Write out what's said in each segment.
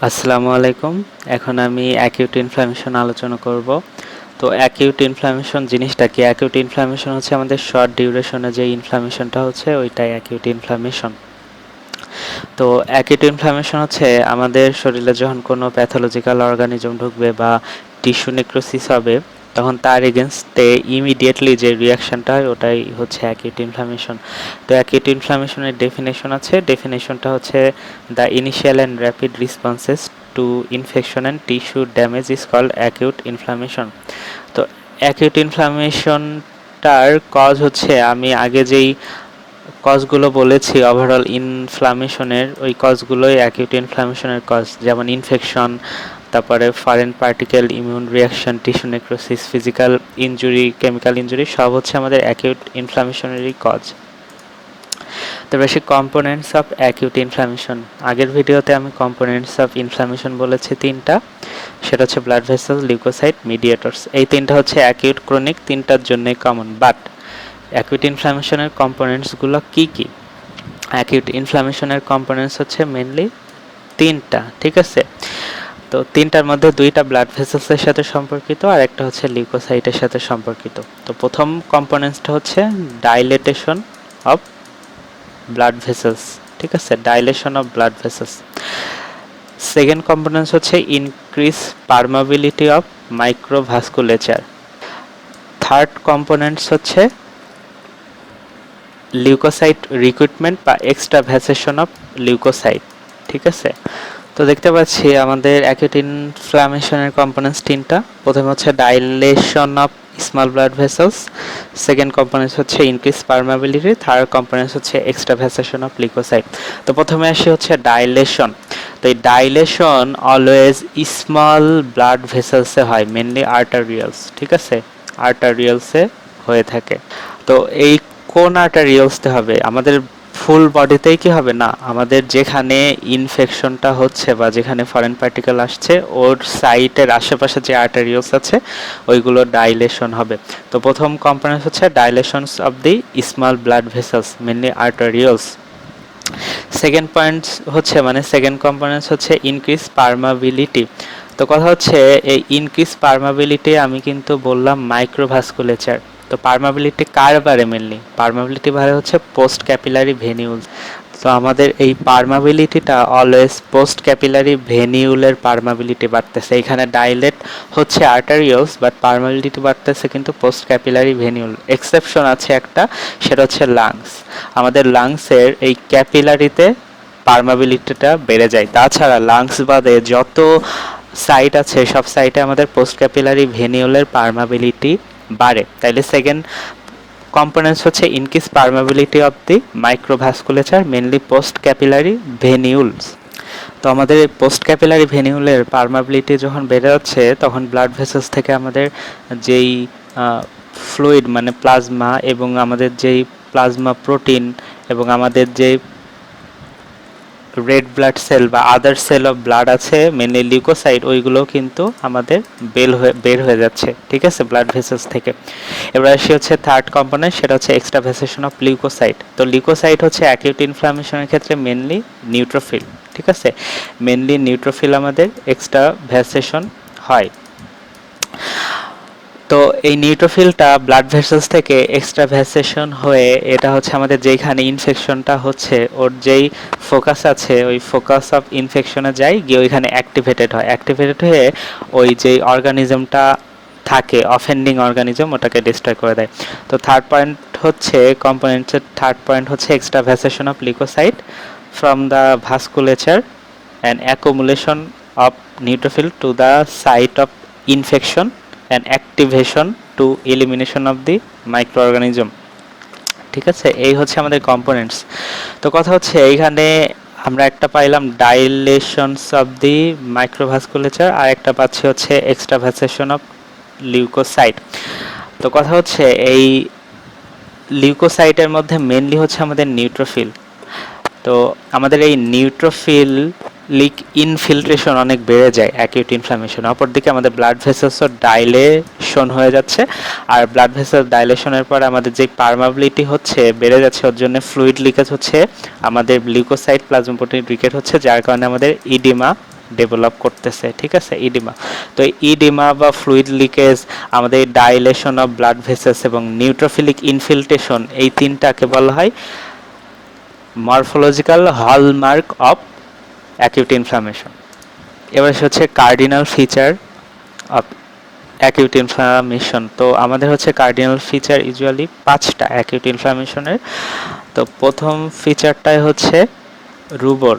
আসসালামু আলাইকুম। এখন আমি অ্যাকিউট ইনফ্ল্যামেশন আলোচনা করব। তো অ্যাকিউট ইনফ্ল্যামেশন জিনিসটা কি? অ্যাকিউট ইনফ্ল্যামেশন হচ্ছে আমাদের শর্ট ডিউরেশনে যে ইনফ্ল্যামেশনটা হচ্ছে ওইটাই অ্যাকিউট ইনফ্ল্যামেশন। তো অ্যাকিউট ইনফ্ল্যামেশন হচ্ছে আমাদের শরীরে যখন কোনো প্যাথোলজিক্যাল অর্গানিজম ঢুকবে বা টিস্যু নেক্রোসিস হবে তখন তার এগেনস্টে ইমিডিয়েটলি যে রিয়াকশনটা হয় ওটাই হচ্ছে অ্যাকিউট ইনফ্ল্যামেশন। তো অ্যাকিউট ইনফ্ল্যামেশনের ডেফিনেশন আছে। ডেফিনেশনটা হচ্ছে the initial and rapid responses to infection and tissue damage is called acute inflammation. তো অ্যাকিউট ইনফ্ল্যামেশনটার কজ হচ্ছে আমি আগে যেই কজগুলো বলেছি ওভারঅল ইনফ্লামেশনের, ওই কজগুলোই অ্যাকিউট ইনফ্লামেশনের কজ, যেমন ইনফেকশন, তারপরে foreign particle, immune reaction, tissue necrosis, physical injury, chemical injury সব হচ্ছে আমাদের অ্যাকিউট ইনফ্লামেশনেরই কজ। তো বেশি কম্পোনেন্টস অফ অ্যাকিউট ইনফ্লামেশন, আগের ভিডিওতে আমি কম্পোনেন্টস অফ ইনফ্লামেশন বলেছি তিনটা, সেটা হচ্ছে ব্লাড ভেসেলস, লিউকোসাইট, মিডিয়েটরস। এই তিনটা হচ্ছে অ্যাকিউট, ক্রনিক, তিনটার জন্যই কমন। বাট অ্যাকিউট ইনফ্ল্যামেশনের কম্পোনেন্টসগুলো কি কি? অ্যাকিউট ইনফ্ল্যামেশনের কম্পোনেন্টস হচ্ছে মেনলি তিনটা, ঠিক আছে? তো তিনটার মধ্যে দুইটা ব্লাড ভেসেলসের সাথে সম্পর্কিত আর একটা হচ্ছে লিউকোসাইটের সাথে সম্পর্কিত। তো প্রথম কম্পোনেন্টসটা হচ্ছে ডাইলেটেশন অফ ব্লাড ভেসেলস, ঠিক আছে? Dilation of blood vessels. Second components হচ্ছে increase permeability of মাইক্রোভাস্কুলেচার। Third components হচ্ছে লিউকোসাইট রিক্রুটমেন্ট বা এক্সট্রাভাসেশন অফ লিউকোসাইট, ঠিক আছে? তো দেখতে পাচ্ছি আমাদের অ্যাকিউট ইনফ্লামেশনের কম্পোনেন্টস তিনটা। প্রথমে হচ্ছে dilation of small blood vessels, second components হচ্ছে ইনক্রিজ পারমাবিলিটি, থার্ড কম্পোনেন্টস হচ্ছে এক্সট্রাভাসেশন অফ লিউকোসাইট। তো প্রথমে আসি হচ্ছে ডাইলেশন। তো এই ডাইলেশন অলওয়েজ স্মল ব্লাড ভেসেলসে হয়, মেনলি আর্টারিয়ালস, ঠিক আছে? আর্টারিয়ালসে হয়ে থাকে। তো এই কোন আর্টারিয়ালসতে হবে? আমাদের ফুল বডিতেই কি হবে না, আমাদের যেখানে ইনফেকশনটা হচ্ছে বা যেখানে ফরেন পার্টিকেল আসছে ওর সাইটের আশেপাশে যে আর্টারিয়ালস আছে ওইগুলো ডাইলেশন হবে। তো প্রথম কম্পোনেন্ট হচ্ছে dilations of the small blood vessels, mainly arterioles. Second point হচ্ছে সেকেন্ড কম্পোনেন্টস হচ্ছে ইনক্রিজ পারমাবিলিটি। তো কথা হচ্ছে এই ইনক্রিজ পারমাবিলিটি আমি কিন্তু বললাম মাইক্রোভাস্কুলেচার। তো পারমাবিলিটি কার বারে? মেনলি পারমাবিলিটি বারে হচ্ছে পোস্ট ক্যাপিলারি ভেনিউল। তো আমাদের এই পারমাবিলিটিটা অলওয়েজ পোস্ট ক্যাপিলারি ভেনিউলের পারমাবিলিটি বাড়তেছে। এখানে ডাইলেট হচ্ছে আর্টারিয়ালস বাট পারমাবিলিটি বাড়তেছে কিন্তু পোস্ট ক্যাপিলারি ভেনিউল। এক্সেপশন আছে একটা, সেটা হচ্ছে লাংস। আমাদের লাংসের এই ক্যাপিলারিতে পারমাবিলিটিটা বেড়ে যায়। তাছাড়া লাংস বাদে যত সাইট আছে সব সাইটে আমাদের পোস্ট ক্যাপিলারি ভেনিউলের পারমাবিলিটি বাড়ে। তাইলে সেকেন্ড কম্পোনেন্টস হচ্ছে increase permeability of the microvasculature, mainly post capillary venules. তো আমাদের এই পোস্ট ক্যাপিলারি ভেনিউলের পারমাবিলিটি যখন বেড়ে যাচ্ছে তখন ব্লাড ভেসেলস থেকে আমাদের যেই ফ্লুইড প্লাজমা এবং আমাদের যেই প্লাজমা প্রোটিন এবং আমাদের যে রেড ব্লাড সেল বা আদার সেল অফ ব্লাড আছে মেনলি লিউকোসাইট, ওইগুলো কিন্তু আমাদের বের হয়ে যাচ্ছে, ঠিক আছে, ব্লাড ভেসেলস থেকে। এবার আসি হচ্ছে থার্ড কম্পোনেন্ট, সেটা হচ্ছে এক্সট্রাভাসেশন অফ লিউকোসাইট। তো লিউকোসাইট হচ্ছে অ্যাকিউট ইনফ্লামেশনের ক্ষেত্রে মেনলি নিউট্রোফিল, ঠিক আছে? মেনলি নিউট্রোফিল আমাদের এক্সট্রাভাসেশন হয়। তো এই নিউট্রোফিলটা ব্লাড ভেসেলস থেকে এক্সট্রাভাসেশন হয়ে এটা হচ্ছে আমাদের যেখানে ইনফেকশনটা হচ্ছে ওর যেই ফোকাস আছে ওই ফোকাস অফ ইনফেকশনে যায়, গিয়ে ওইখানে অ্যাক্টিভেটেড হয়। অ্যাক্টিভেটেড হয়ে ওই যেই অর্গানিজমটা থাকে অফেন্ডিং অর্গানিজম ওটাকে ডিস্ট্রয় করে দেয়। তো থার্ড পয়েন্ট হচ্ছে কম্পোনেন্টসের থার্ড পয়েন্ট হচ্ছে extravasation of leukocyte from the vasculature and accumulation of neutrophil to the site of infection and activation to elimination of the microorganism, ঠিক আছে? এই হচ্ছে আমাদের কম্পোনেন্টস। তো কথা হচ্ছে এইখানে আমরা একটা পাইলাম ডাইলেশনস অফ দি মাইক্রোভাস্কুলেচার আর একটা পাচ্ছি হচ্ছে এক্সট্রাভাসেশন অফ লিউকোসাইট। তো কথা হচ্ছে এই লিউকোসাইটের মধ্যে মেনলি হচ্ছে আমাদের নিউট্রোফিল। তো আমাদের এই নিউট্রোফিল ইনফিল্ট্রেশন অনেক বেড়ে যায় অ্যাকিউট ইনফ্লামেশন। অপরদিকে আমাদের ব্লাড ভেসেলসও ডাইলেশন হয়ে যাচ্ছে, আর ব্লাড ভেসেল ডাইলেশনের পর আমাদের যে পারমাবিলিটি হচ্ছে বেড়ে যাচ্ছে, ওর জন্য ফ্লুইড লিকেজ হচ্ছে, আমাদের লিউকোসাইট প্লাজমা প্রোটিন রিকেট হচ্ছে, যার কারণে আমাদের ইডিমা ডেভেলপ করতেছে, ঠিক আছে, ইডিমা। তো ইডিমা বা ফ্লুইড লিকেজ, আমাদের ডাইলেশন অফ ব্লাড ভেসেলস এবং নিউট্রোফিলিক ইনফিল্ট্রেশন, এই তিনটাকে বলা হয় morphological hallmark of acute inflammation. এবার হচ্ছে cardinal feature of acute inflammation. তো আমাদের হচ্ছে কার্ডিনাল ফিচার ইউজুয়ালি 5টা অ্যাকিউট ইনফ্লামেশনের। তো প্রথম ফিচারটাই হচ্ছে রুবর,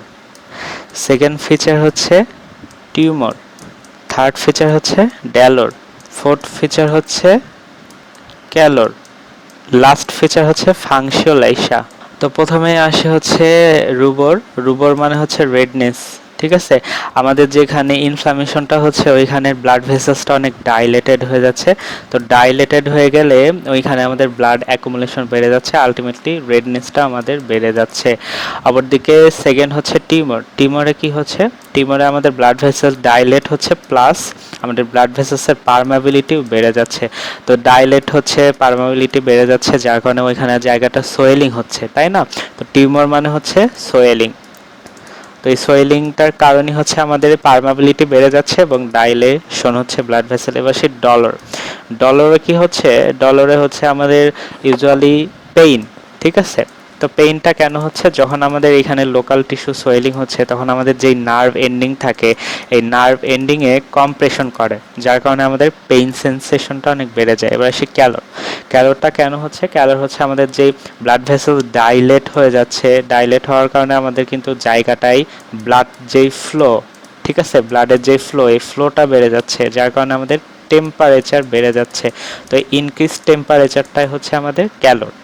সেকেন্ড ফিচার হচ্ছে টিউমার, থার্ড ফিচার হচ্ছে ড্যালোর, ফোর্থ ফিচার হচ্ছে ক্যালোর, লাস্ট ফিচার হচ্ছে ফাংশিওলাইসা। তো প্রথমে আসে হচ্ছে রুবর। রুবর মানে হচ্ছে রেডনেস, ঠিক আছে। আমাদের যেখানে ইনফ্লামেশনটা হচ্ছে ওইখানে ব্লাড ভেসেলসটা অনেক ডাইলেটেড হয়ে যাচ্ছে। তো ডাইলেটেড হয়ে গেলে ওইখানে আমাদের ব্লাড অ্যাকুমুলেশন বেড়ে যাচ্ছে, আলটিমেটলি রেডনেসটা আমাদের বেড়ে যাচ্ছে। অপরদিকে সেকেন্ড হচ্ছে টিউমার। টিউমারে কি হচ্ছে, টিউমারে আমাদের ব্লাড ভেসেল ডাইলেট হচ্ছে, প্লাস আমাদের ব্লাড ভেসেলসের পারমেবিলিটিও বেড়ে যাচ্ছে। তো ডাইলেট হচ্ছে, পারমেবিলিটি বেড়ে যাচ্ছে, যার কারণে ওইখানে জায়গাটা সোয়েলিং হচ্ছে, তাই না। তো টিউমার মানে হচ্ছে সোয়েলিং। তো এই সোয়েলিংটার কারণে হচ্ছে আমাদের পারমেবিলিটি বেড়ে যাচ্ছে এবং ডাইলেশন হচ্ছে ব্লাড ভেসেল। এবার সেই ডলর, ডলরে কি হচ্ছে, ডলরে হচ্ছে আমাদের ইউজুয়ালি পেইন, ঠিক আছে। তো পেইনটা কেন হচ্ছে, যখন আমাদের এখানে লোকাল টিস্যু সোয়েলিং হচ্ছে তখন আমাদের যেই নার্ভ এন্ডিং থাকে এই নার্ভ এন্ডিংয়ে কম্প্রেশন করে, যার কারণে আমাদের পেইন সেন্সেশনটা অনেক বেড়ে যায়। এবার আসি ক্যালোর। ক্যালোরটা কেন হচ্ছে, ক্যালোর হচ্ছে আমাদের যেই ব্লাড ভেসেল ডাইলেট হয়ে যাচ্ছে, ডাইলেট হওয়ার কারণে আমাদের কিন্তু জায়গাটাই ব্লাড যেই ফ্লো, ঠিক আছে, ব্লাডের যে ফ্লো, এই ফ্লোটা বেড়ে যাচ্ছে, যার কারণে আমাদের টেম্পারেচার বেড়ে যাচ্ছে। তো ইনক্রিজ টেম্পারেচারটাই হচ্ছে আমাদের ক্যালোর।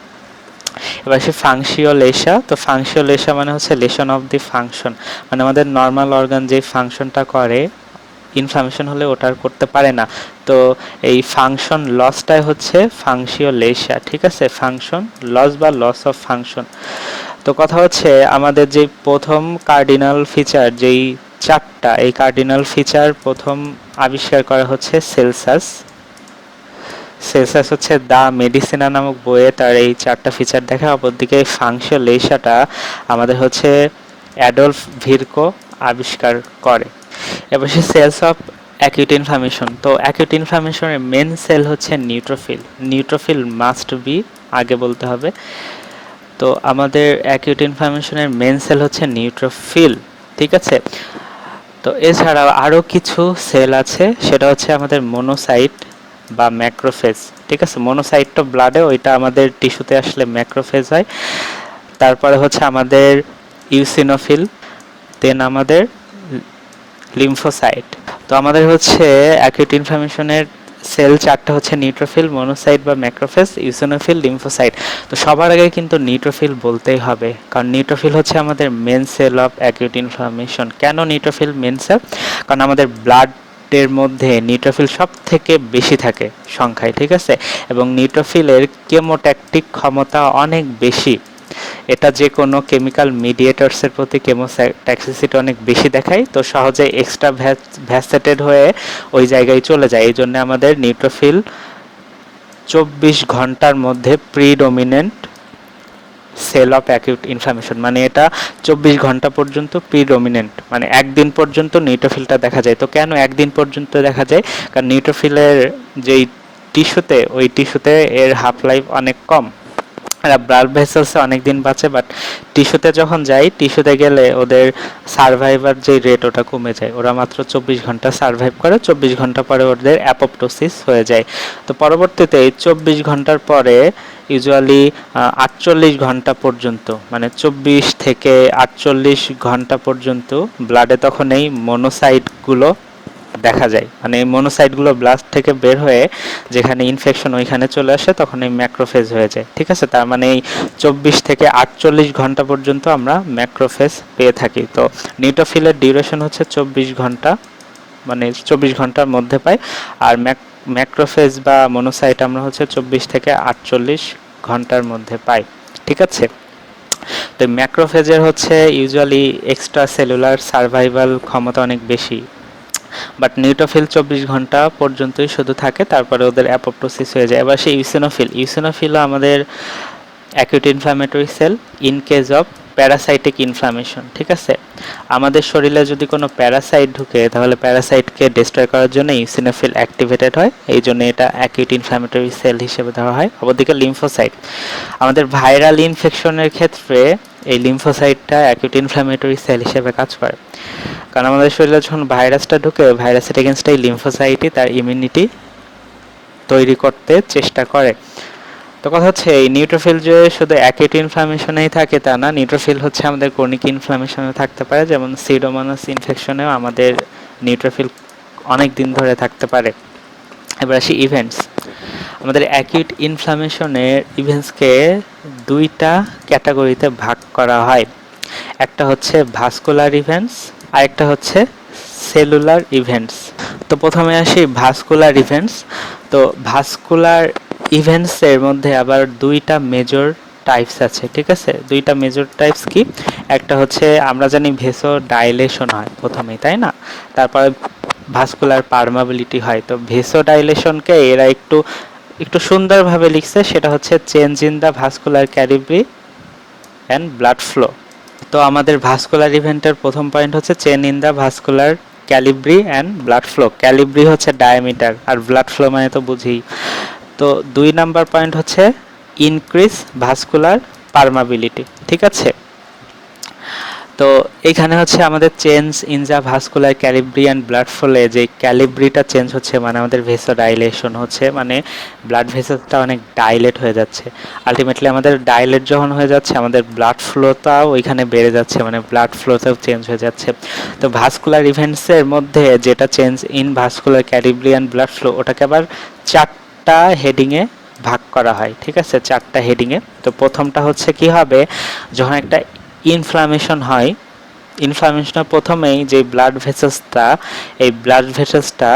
এবার সে ফাংশিওলেশা। তো ফাংশিওলেশা মানে হচ্ছে লেশন অফ দি ফাংশন, মানে আমাদের নর্মাল অর্গান যে ফাংশনটা করে ইনফ্লামেশন হলে ওটার করতে পারে না। তো এই ফাংশন লসটাই হচ্ছে ফাংশিওলেশা, ঠিক আছে, ফাংশন লস বা লস অফ ফাংশন। তো কথা হচ্ছে আমাদের যে প্রথম কার্ডিনাল ফিচার যেই 4টা, এই কার্ডিনাল ফিচার প্রথম আবিষ্কার করা হচ্ছে সেলসাস। সেলসাস হচ্ছে দ্য মেডিসিনা নামক বইয়ে তার এই 4টা ফিচার দেখা। অপরদিকে ফাংশিওলেশাটা আমাদের হচ্ছে অ্যাডলফ ভিরকো আবিষ্কার করে। এবার সে সেলস অফ অ্যাকিউট ইনফ্লামেশন। তো অ্যাকিউট ইনফ্লামেশনের মেন সেল হচ্ছে নিউট্রোফিল। নিউট্রোফিল মাস্ট বি, আগে বলতে হবে। তো আমাদের অ্যাকিউট ইনফ্লামেশনের মেন সেল হচ্ছে নিউট্রোফিল, ঠিক আছে। তো এছাড়াও আরও কিছু সেল আছে, সেটা হচ্ছে আমাদের মোনোসাইট বা ম্যাক্রোফেজ, ঠিক আছে। মোনোসাইট তো ব্লাডে, ওইটা আমাদের টিস্যুতে আসলে ম্যাক্রোফেজ হয়। তারপরে হচ্ছে আমাদের ইউসিনোফিল, দেন আমাদের লিম্ফোসাইট। তো আমাদের হচ্ছে অ্যাকিউট ইনফ্লামেশনের সেল 4টা হচ্ছে নিউট্রোফিল, মোনোসাইট বা ম্যাক্রোফেজ, ইউসিনোফিল, লিম্ফোসাইট। তো সবার আগে কিন্তু নিউট্রোফিল বলতেই হবে, কারণ নিউট্রোফিল হচ্ছে আমাদের main cell of acute inflammation. কেন নিউট্রোফিল মেন সেল, কারণ আমাদের ব্লাডের মধ্যে নিউট্রোফিল সব থেকে বেশি থাকে সংখ্যায়, ঠিক আছে, এবং নিউট্রোফিলের কেমোট্যাকটিক ক্ষমতা অনেক বেশি। এটা যে কোনো কেমিক্যাল মিডিয়েটরসের প্রতি কেমোট্যাক্সিসিটি অনেক বেশি দেখায়, তো সহজে এক্সট্রা ভ্যাসেটেড হয়ে ওই জায়গায় চলে যায়। এই জন্য আমাদের নিউট্রোফিল 24 ঘন্টার মধ্যে predominant cell of acute inflammation, মানে এটা 24 ঘন্টা পর্যন্ত প্রিডোমিনেন্ট, মানে একদিন পর্যন্ত নিউট্রোফিলটা দেখা যায়। তো কেন একদিন পর্যন্ত দেখা যায়, কারণ নিউট্রোফিলের যেই টিস্যুতে, ওই টিস্যুতে এর হাফ লাইফ অনেক কম। এরা ব্লাড ভেসেলসে অনেক দিন বাঁচে, বাট টিস্যুতে যখন যায়, টিস্যুতে গেলে ওদের সার্ভাইভার যে রেট ওটা কমে যায়, ওরা মাত্র 24 ঘন্টা সার্ভাইভ করে, 24 ঘন্টা পরে ওদের অ্যাপোপ্টোসিস হয়ে যায়। তো পরবর্তীতে এই 24 ঘন্টার পরে ইউজুয়ালি 48 ঘন্টা পর্যন্ত, মানে 24 থেকে 48 ঘন্টা পর্যন্ত ব্লাডে তখন এই মনোসাইটগুলো দেখা যায়, মানে এই মনোসাইটগুলো ব্লাড থেকে বের হয়ে যেখানে ইনফেকশন ওইখানে চলে আসে, তখন এই ম্যাক্রোফেজ হয়ে যায়, ঠিক আছে। তার মানে এই 24 থেকে 48 ঘন্টা পর্যন্ত আমরা ম্যাক্রোফেজ পেয়ে থাকি। তো নিউট্রোফিলের ডিউরেশন হচ্ছে 24 ঘন্টা, মানে 24 ঘন্টার মধ্যে পাই। আর ম্যাক্রোফেজ বা মনোসাইট আমরা হচ্ছে 24 থেকে 48 ঘন্টার মধ্যে পাই, ঠিক আছে। তো ম্যাক্রোফেজের হচ্ছে ইউজুয়ালি এক্সট্রা সেলুলার সার্ভাইভাল ক্ষমতা অনেক বেশি, বাট নিউট্রোফিল 24 ঘন্টা পর্যন্তই শুধু থাকে, তারপরে ওদের অ্যাপোপ্টোসিস হয়ে যায়। এবার সেই ইউসিনোফিল, ইউসিনোফিলও আমাদের acute inflammatory cell in case of parasitic inflammation, ঠিক আছে। আমাদের শরীরে যদি কোনো প্যারাসাইট ঢুকে তাহলে প্যারাসাইটকে ডিস্ট্রয় করার জন্য ইওসিনোফিল অ্যাক্টিভেটেড হয়, এই জন্য এটা অ্যাকিউট ইনফ্ল্যামেটরি সেল হিসেবে ধরা হয়। অপরদিকে লিম্ফোসাইট, আমাদের ভাইরাল ইনফেকশনের ক্ষেত্রে এই লিম্ফোসাইটটা অ্যাকিউট ইনফ্ল্যামেটরি সেল হিসেবে কাজ করে, কারণ আমাদের শরীরে যখন ভাইরাসটা ঢুকে ভাইরাসের এগেনস্ট এই লিম্ফোসাইটই তার ইমিউনিটি তৈরি করতে চেষ্টা করে। তো কথা হচ্ছে এই নিউট্রোফিল যে শুধু অ্যাকিউট ইনফ্ল্যামেশনেই থাকে তা না, নিউট্রোফিল হচ্ছে আমাদের ক্রনিক ইনফ্ল্যামেশনে থাকতে পারে, যেমন সিডোমোনাস ইনফেকশনেও আমাদের নিউট্রোফিল অনেক দিন ধরে থাকতে পারে। এবার আসি ইভেন্টস। আমাদের অ্যাকিউট ইনফ্ল্যামেশনের ইভেন্টসকে দুইটা ক্যাটাগরিতে ভাগ করা হয়, একটা হচ্ছে ভাস্কুলার ইভেন্টস আর একটা হচ্ছে সেলুলার ইভেন্টস। তো প্রথমে আসি ভাস্কুলার ইভেন্টস। তো ভাস্কুলার ইভেন্টসের মধ্যে আবার দুইটা মেজর টাইপস আছে, ঠিক আছে? দুইটা মেজর টাইপস কি? একটা হচ্ছে আমরা জানি ভেসো ডাইলেশন হয় প্রথমেই, তাই না? তারপরে ভাস্কুলার পারমাবিলিটি হয়। তো ভেসো ডাইলেশনকে এরা একটু একটু সুন্দরভাবে লিখছে, সেটা হচ্ছে change in the vascular calibre and blood flow. তো আমাদের ভাস্কুলার ইভেন্টের প্রথম পয়েন্ট হচ্ছে change in the vascular calibre and blood flow. Calibre হচ্ছে ডায়ামিটার আর ব্লাড ফ্লো মানে তো বুঝি। তো 2 নাম্বার পয়েন্ট হচ্ছে ইনক্রিজ ভাস্কুলার পারমাবিলিটি, ঠিক আছে? তো এখানে হচ্ছে আমাদের change in the vascular calibre and blood ফ্লোয়ে যে ক্যালিব্রিটা চেঞ্জ হচ্ছে মানে আমাদের ভেসো ডাইলেশন হচ্ছে, মানে ব্লাড ভেসেলসটা অনেক ডাইলেট হয়ে যাচ্ছে। আলটিমেটলি আমাদের ডাইলেট যখন হয়ে যাচ্ছে আমাদের ব্লাড ফ্লোটাও ওইখানে বেড়ে যাচ্ছে, মানে ব্লাড ফ্লোতেও চেঞ্জ হয়ে যাচ্ছে। তো ভাস্কুলার ইভেন্টসের মধ্যে যেটা change in vascular calibre and blood flow ওটাকে আবার 4টা হেডিংয়ে ভাগ করা হয়, ঠিক আছে? 4টা হেডিংয়ে। তো প্রথমটা হচ্ছে কি হবে, যখন একটা ইনফ্লামেশন হয়, ইনফ্লামেশনের প্রথমেই যে ব্লাড ভেসেলসটা, এই ব্লাড ভেসেলসটা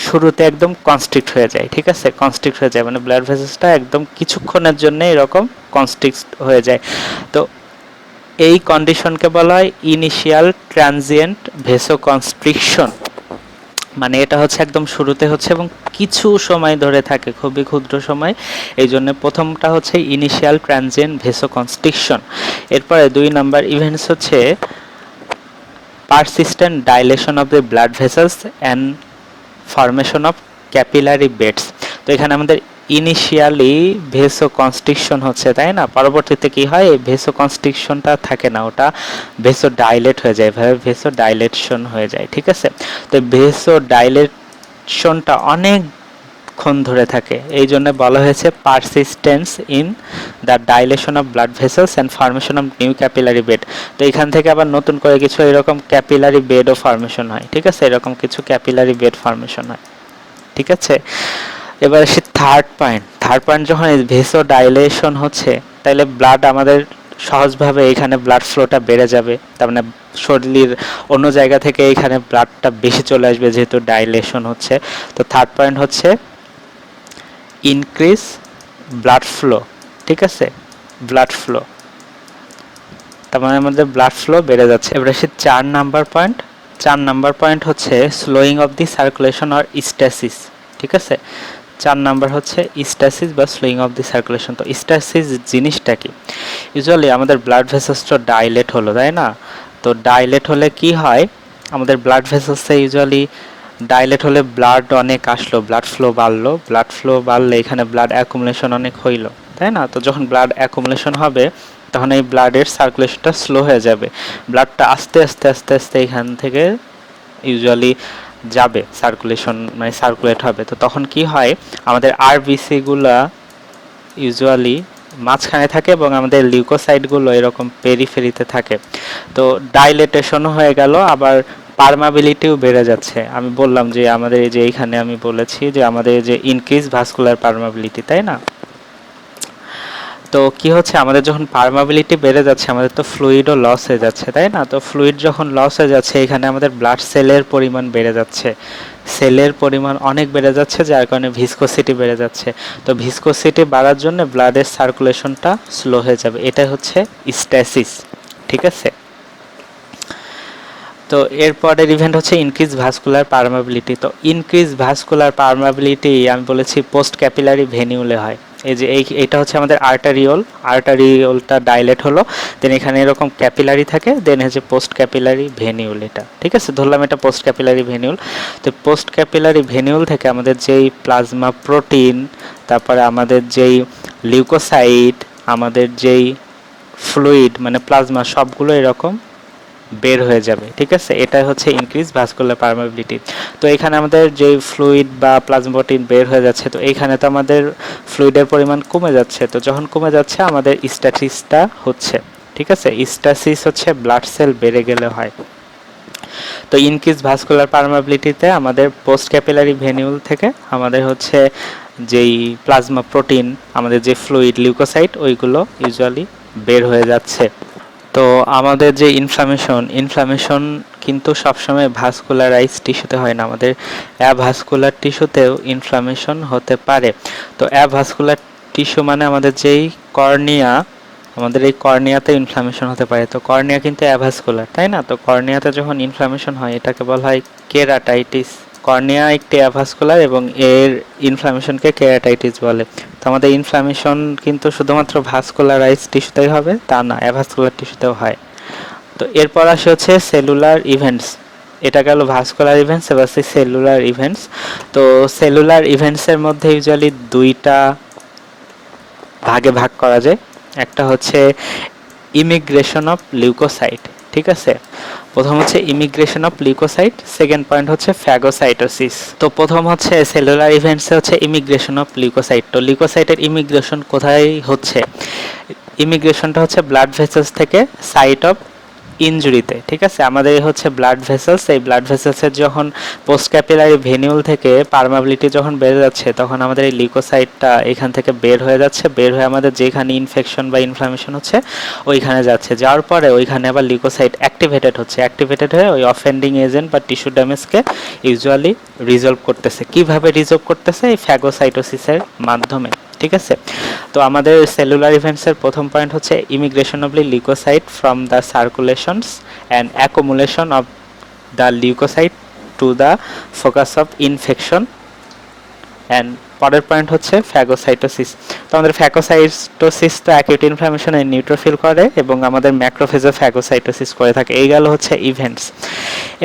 শুরুতে একদম কনস্ট্রিক্ট হয়ে যায়, ঠিক আছে? কনস্ট্রিক্ট হয়ে যায় মানে ব্লাড ভেসেলসটা একদম কিছুক্ষণের জন্য এরকম কনস্ট্রিক্ট হয়ে যায়। তো এই কন্ডিশনকে বলা হয় ইনিশিয়াল ট্রানজিয়েন্ট ভেসোকনস্ট্রিকশন, মানে এটা হচ্ছে একদম শুরুতে হচ্ছে এবং কিছু সময় ধরে থাকে, খুবই ক্ষুদ্র সময়। এই জন্য প্রথমটা হচ্ছে ইনিশিয়াল ট্রানজিয়েন্ট ভেসোকনস্ট্রিকশন। এরপরে 2 নাম্বার ইভেন্টস হচ্ছে persistent dilation of the blood vessels and formation of capillary beds. তো এখানে আমাদের ইনিশিয়ালি ভেসোকনস্ট্রিকশন হচ্ছে, তাই না? পরবর্তীতে কি হয়, এই ভেসোকনস্ট্রিকশনটা থাকে না, ওটা ভেসো ডাইলেট হয়ে যায়, ভেসো ডাইলেশন হয়ে যায়, ঠিক আছে? তো ভেসো ডাইলেশনটা অনেকক্ষণ ধরে থাকে, এই জন্য বলা হয়েছে persistence in the dilation of blood vessels and formation of new capillary bed. তো এখান থেকে আবার নতুন করে কিছু এরকম ক্যাপিলারি বেডও ফর্মেশন হয়, ঠিক আছে? এরকম কিছু ক্যাপিলারি বেড ফর্মেশন হয়, ঠিক আছে? এবার আসি থার্ড পয়েন্ট, যখন ভেসো ডাইলেশন হচ্ছে তাহলে ব্লাড আমাদের সহজভাবে এখানে ব্লাড ফ্লোটা বেড়ে যাবে, তার মানে শরীরের অন্য জায়গা থেকে এখানে ব্লাডটা বেশি চলে আসবে যেহেতু ডাইলেশন হচ্ছে। তো থার্ড পয়েন্ট হচ্ছে ইনক্রিজ ব্লাড ফ্লো, ঠিক আছে? ব্লাড ফ্লো, তার মানে আমাদের ব্লাড ফ্লো বেড়ে যাচ্ছে। এবার আসি 4 নাম্বার পয়েন্ট। 4 নাম্বার পয়েন্ট হচ্ছে slowing of the circulation or stasis, ঠিক আছে? 4 নাম্বার হচ্ছে স্ট্যাসিস বা স্লোয়িং অফ দি সার্কুলেশন। তো স্ট্যাসিস জিনিসটা কি? ইউজুয়ালি আমাদের ব্লাড ভেসেলসটা ডাইলেট হলো, তাই না? তো ডাইলেট হলে কি হয়, আমাদের ব্লাড ভেসেলসে ইউজুয়ালি ডাইলেট হলে ব্লাড অনেক আসলো, ব্লাড ফ্লো বাড়লো, ব্লাড ফ্লো বাড়লে এখানে ব্লাড অ্যাকুমুলেশন অনেক হইলো, তাই না? তো যখন ব্লাড অ্যাকুমুলেশন হবে তখন এই ব্লাডের সার্কুলেশনটা স্লো হয়ে যাবে, ব্লাডটা আস্তে আস্তে আস্তে আস্তে এখান থেকে ইউজুয়ালি যাবে, সার্কুলেশন মানে সার্কুলেট হবে। তো তখন কি হয়, আমাদের আরবিসিগুলা ইউজুয়ালি মাঝখানে থাকে এবং আমাদের লিউকোসাইটগুলো এরকম পেরিফেরিতে থাকে। তো ডাইলেটেশনও হয়ে গেল, আবার পারমাবিলিটিও বেড়ে যাচ্ছে। আমি বললাম যে আমাদের এই যে এইখানে আমি বলেছি যে আমাদের যে ইনক্রিজ ভাস্কুলার পারমাবিলিটি, তাই না? তো কি হচ্ছে, আমাদের যখন পারমাবিলিটি বেড়ে যাচ্ছে আমাদের তো ফ্লুইডও লস হয়ে যাচ্ছে, তাই না? তো ফ্লুইড যখন লস হয়ে যাচ্ছে এখানে আমাদের ব্লাড সেলের পরিমাণ বেড়ে যাচ্ছে, সেলের পরিমাণ অনেক বেড়ে যাচ্ছে, যার কারণে ভিসকোসিটি বেড়ে যাচ্ছে। তো ভিসকোসিটি বাড়ার জন্য ব্লাডের সার্কুলেশনটা স্লো হয়ে যাবে, এটা হচ্ছে স্ট্যাসিস, ঠিক আছে? তো এরপরের ইভেন্ট হচ্ছে ইনক্রিজ ভাস্কুলার পারমাবিলিটি। তো ইনক্রিজ ভাস্কুলার পারমাবিলিটি আমি বলেছি পোস্ট ক্যাপিলারি ভেনিউলে হয়, এই যে এইটা হচ্ছে আমাদের আর্টারিওলটা ডাইলেট হলো, দেন এখানে এরকম ক্যাপিলারি থাকে, দেন হচ্ছে পোস্ট ক্যাপিলারি ভেনিউল। এটা ঠিক আছে, ধরলাম এটা পোস্ট ক্যাপিলারি ভেনিউল। তো পোস্ট ক্যাপিলারি ভেনিউল থেকে আমাদের যেই প্লাজমা প্রোটিন, তারপরে আমাদের যেই লিউকোসাইট, আমাদের যেই ফ্লুইড মানে প্লাজমা, সবগুলো এরকম বের হয়ে যাবে। ঠিক আছে, এটা হচ্ছে ইনক্রিজ ভাস্কুলার পারমেবিলিটি। তো এখানে আমাদের যে ফ্লুইড বা প্লাজমা প্রোটিন বের হয়ে যাচ্ছে, তো এইখানে তো আমাদের ফ্লুইডের পরিমাণ কমে যাচ্ছে, তো যখন কমে যাচ্ছে আমাদের স্ট্যাসিসটা হচ্ছে। ঠিক আছে, স্ট্যাসিস হচ্ছে ব্লাড সেল বেড়ে গেলে হয়। তো ইনক্রিজ ভাস্কুলার পারমেবিলিটিতে আমাদের পোস্ট ক্যাপিলারি ভেনিউল থেকে আমাদের হচ্ছে যেই প্লাজমা প্রোটিন, আমাদের যে ফ্লুইড লিউকোসাইট, ওইগুলো ইউজুয়ালি বের হয়ে যাচ্ছে। তো আমাদের যে ইনফ্লামেশন কিন্তু সবসময় ভাস্কুলারাইজ টিস্যুতে হয় না, আমাদের অ্যাভাস্কুলার টিস্যুতেও ইনফ্লামেশন হতে পারে। তো অ্যাভাস্কুলার টিস্যু মানে আমাদের যেই কর্নিয়া, আমাদের এই কর্নিয়াতে ইনফ্লামেশন হতে পারে। তো কর্নিয়া কিন্তু অ্যাভাস্কুলার, তাই না? তো কর্নিয়াতে যখন ইনফ্লামেশন হয় এটাকে বলা হয় কেরাটাইটিস। কর্নিয়া একটি অ্যাভাস্কুলার এবং এর ইনফ্লামেশনকে কেরাটাইটিস বলে। তো আমাদের ইনফ্লামেশন কিন্তু শুধুমাত্র ভাস্কুলারাইজ টিস্যুতেই হবে তা না, অ্যাভাস্কুলার টিস্যুতেও হয়। তো এরপর আসে হচ্ছে সেলুলার ইভেন্টস। এটা গেল ভাস্কুলার ইভেন্টস, এবার সেলুলার ইভেন্টস। তো সেলুলার ইভেন্টসের মধ্যে ইউজুয়ালি দুইটা ভাগে ভাগ করা যায়। একটা হচ্ছে ইমিগ্রেশন অফ লিউকোসাইট। ঠিক আছে, প্রথম হচ্ছে emigration of leukocyte, second point হচ্ছে ফ্যাগোসাইটোসিস। তো প্রথম হচ্ছে সেলুলার ইভেন্টসে হচ্ছে ইমিগ্রেশন অফ লিউকোসাইট। তো লিউকোসাইটের ইমিগ্রেশন কোথায় হচ্ছে? ইমিগ্রেশনটা হচ্ছে ব্লাড ভেসেলস থেকে সাইট অফ ইনজুরিতে। ঠিক আছে, আমাদের হচ্ছে ব্লাড ভেসেলস, এই ব্লাড ভেসেলসের যখন পোস্ট ক্যাপিলারি ভেনিউল থেকে পারমাবিলিটি যখন বেড়ে যাচ্ছে, তখন আমাদের এই লিউকোসাইটটা এখান থেকে বের হয়ে যাচ্ছে, বের হয়ে আমাদের যেখানে ইনফেকশন বা ইনফ্লামেশন হচ্ছে ওইখানে যাচ্ছে, যাওয়ার পরে ওইখানে আবার লিউকোসাইট অ্যাক্টিভেটেড হচ্ছে, অ্যাক্টিভেটেড হয়ে ওই অফেন্ডিং এজেন্ট বা টিস্যু ড্যামেজকে ইউজুয়ালি রিজলভ করতেছে। কিভাবে রিজলভ করতেছে? এই ফ্যাগোসাইটোসিসের মাধ্যমে। ঠিক আছে, তো আমাদের সেলুলার ইভেন্টসের প্রথম পয়েন্ট হচ্ছে emigration of leukocyte from the circulations and accumulation of the leukocyte to the focus of infection. And পরের পয়েন্ট হচ্ছে ফ্যাগোসাইটোসিস। তো আমাদের ফ্যাগোসাইটোসিস তো অ্যাকিউট ইনফ্লামেশনে নিউট্রোফিল করে এবং আমাদের ম্যাক্রোফেজও ফ্যাগোসাইটোসিস করে থাকে। এই গেল হচ্ছে ইভেন্টস।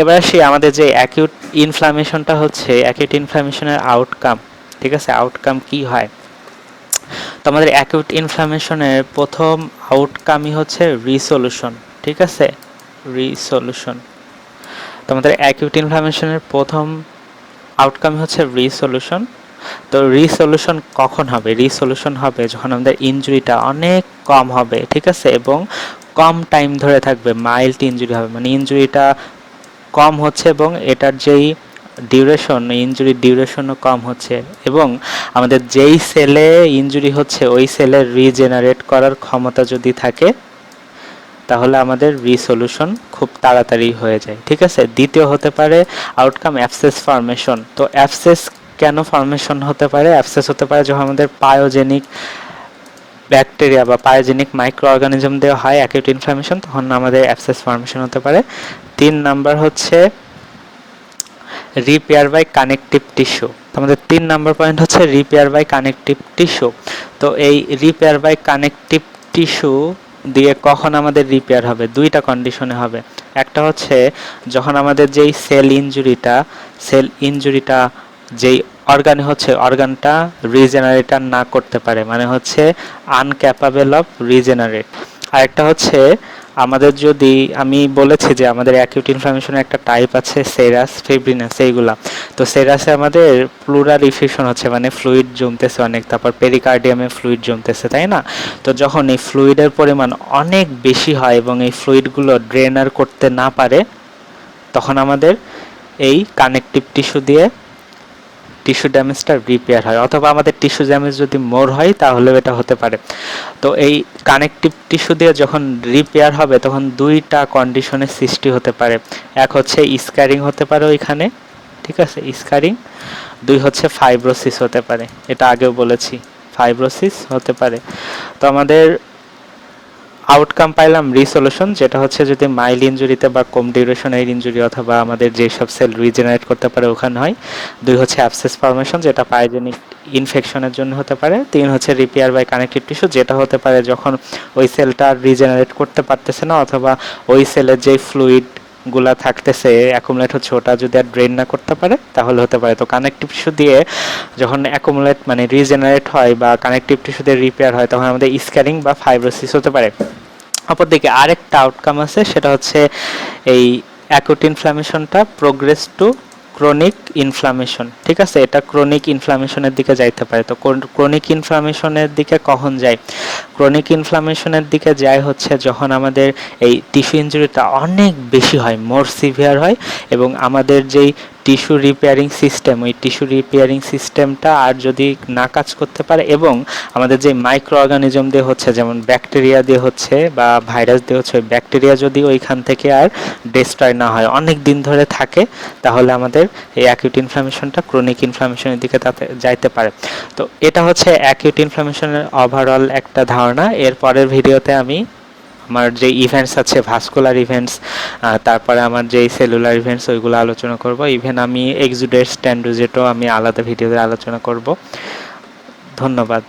এবার আসি আমাদের যে অ্যাকিউট ইনফ্লামেশনটা হচ্ছে, অ্যাকিউট ইনফ্লামেশনের আউটকাম। ঠিক আছে, আউটকাম কি হয়? তো আমাদের অ্যাকিউট ইনফ্লামেশনের প্রথম আউটকামই হচ্ছে রিসolution। ঠিক আছে, রিসolution। তো আমাদের অ্যাকিউট ইনফ্লামেশনের প্রথম আউটকাম হচ্ছে রিসolution। তো রিসolution কখন হবে? রিসolution হবে যখন আমাদের ইনজুরিটা অনেক কম হবে। ঠিক আছে, এবং কম টাইম ধরে থাকবে, মাইল্ড ইনজুরি হবে, মানে ইনজুরিটা কম হচ্ছে এবং এটার যেই ডিউরেশন, ইনজুরির ডিউরেশনও কম হচ্ছে, এবং আমাদের যেই সেলে ইনজুরি হচ্ছে ওই সেলের রিজেনারেট করার ক্ষমতা যদি থাকে, তাহলে আমাদের রিসolution খুব তাড়াতাড়ি হয়ে যায়। ঠিক আছে, দ্বিতীয় হতে পারে আউটকাম অ্যাবসেস ফর্মেশন। তো অ্যাবসেস কেন ফর্মেশন হতে পারে? অ্যাবসেস হতে পারে যখন আমাদের পায়োজেনিক ব্যাকটেরিয়া বা পায়োজেনিক মাইক্রো অর্গানিজম দেওয়া হয় অ্যাকিউট ইনফ্লামেশন, তখন আমাদের অ্যাবসেস ফর্মেশন হতে পারে। 3 নাম্বার হচ্ছে রিপেয়ার বাই কানেকটিভ টিস্যু। আমাদের 3 নাম্বার পয়েন্ট হচ্ছে রিপেয়ার বাই কানেকটিভ টিস্যু। তো এই রিপেয়ার বাই কানেকটিভ টিস্যু দিয়ে কখন আমাদের রিপেয়ার হবে? দুইটা কন্ডিশনে হবে। একটা হচ্ছে যখন আমাদের যেই সেল ইনজুরিটা যেই অর্গানে হচ্ছে, অর্গানটা রিজেনারেটর না করতে পারে, মানে হচ্ছে আনক্যাপাবল অফ রিজেনারেট। আরেকটা হচ্ছে আমাদের যদি, আমি বলেছি যে আমাদের অ্যাকিউট ইনফ্লামেশনের একটা টাইপ আছে সেরাস, ফিব্রিনাস, এইগুলা। তো সেরাসে আমাদের প্লুরাল ইফিউশন হচ্ছে, মানে ফ্লুইড জমতেছে অনেক, তারপর পেরিকার্ডিয়ামে ফ্লুইড জমতেছে, তাই না? তো যখন এই ফ্লুইডের পরিমাণ অনেক বেশি হয় এবং এই ফ্লুইডগুলো ড্রেনার করতে না পারে, তখন আমাদের এই কানেকটিভ টিস্যু দিয়ে টিস্যু ড্যামেজটা রিপেয়ার হয়, অথবা আমাদের টিস্যু ড্যামেজ যদি মোর হয় তাহলেও এটা হতে পারে। তো এই কানেকটিভ টিস্যু দিয়ে যখন রিপেয়ার হবে তখন দুইটা কন্ডিশনের সৃষ্টি হতে পারে। এক হচ্ছে স্কারিং হতে পারে ওইখানে, ঠিক আছে, স্কারিং। 2 হচ্ছে ফাইব্রোসিস হতে পারে, এটা আগেও বলেছি, ফাইব্রোসিস হতে পারে। তো আমাদের আউটকাম পাইলাম রিসলিউশন, যেটা হচ্ছে যদি মাইল্ড ইনজুরিতে বা কম ডিউরেশনের ইনজুরি অথবা আমাদের যেসব সেল রিজেনারেট করতে পারে ওখানে হয়। 2 হচ্ছে অ্যাবসেস ফর্মেশন, যেটা পাইজেনিক ইনফেকশনের জন্য হতে পারে। 3 হচ্ছে রিপেয়ার বাই কানেকটিভ টিস্যু, যেটা হতে পারে যখন ওই সেলটা রিজেনারেট করতে পারতেছে না অথবা ওই সেলের যে ফ্লুইড গুলা থাকতেছে অ্যাকুমুলেট হচ্ছে, ওটা যদি আর ড্রেন না করতে পারে তাহলে হতে পারে। তো কানেকটিভ টিস্যু দিয়ে যখন অ্যাকুমুলেট মানে রিজেনারেট হয় বা কানেকটিভ টিস্যু দিয়ে রিপেয়ার হয় তখন আমাদের স্ক্যারিং বা ফাইব্রোসিস হতে পারে। অপরদিকে আরেকটা আউটকাম আছে, সেটা হচ্ছে এই অ্যাকুট ইনফ্লামেশনটা প্রোগ্রেস টু ক্রনিক ইনফ্লামেশন। ঠিক আছে, এটা ক্রনিক ইনফ্লামেশনের দিকে যাইতে পারে। তো ক্রনিক ইনফ্লামেশনের দিকে কখন যায়? ক্রনিক ইনফ্লামেশনের দিকে যায় হচ্ছে যখন আমাদের এই টিস্যু ইনজুরিটা অনেক বেশি হয়, মোর সিভিয়ার হয়, এবং আমাদের যেই টিস্যু রিপেয়ারিং সিস্টেম, ওই টিস্যু রিপেয়ারিং সিস্টেমটা আর যদি না কাজ করতে পারে এবং আমাদের যে মাইক্রো অর্গানিজম দিয়ে হচ্ছে, যেমন ব্যাকটেরিয়া দিয়ে হচ্ছে বা ভাইরাস দিয়ে হচ্ছে, ওই ব্যাকটেরিয়া যদি ওইখান থেকে আর ডিস্ট্রয় না হয়, অনেক দিন ধরে থাকে, তাহলে আমাদের এই অ্যাকিউট ইনফ্লামেশনটা ক্রনিক ইনফ্লামেশনের দিকে তাতে যাইতে পারে। তো এটা হচ্ছে অ্যাকিউট ইনফ্লামেশনের ওভারঅল একটা ধারণা। এর পরের ভিডিওতে আমি আমার যে ইভেন্টস আছে, ভাস্কুলার ইভেন্টস, তারপরে আমার যেই সেলুলার ইভেন্টস, ওইগুলো আলোচনা করব। ইভেন আমি এক্সুডেটস টেন্ডুজেটও আমি আলাদা ভিডিওতে আলোচনা করব। ধন্যবাদ।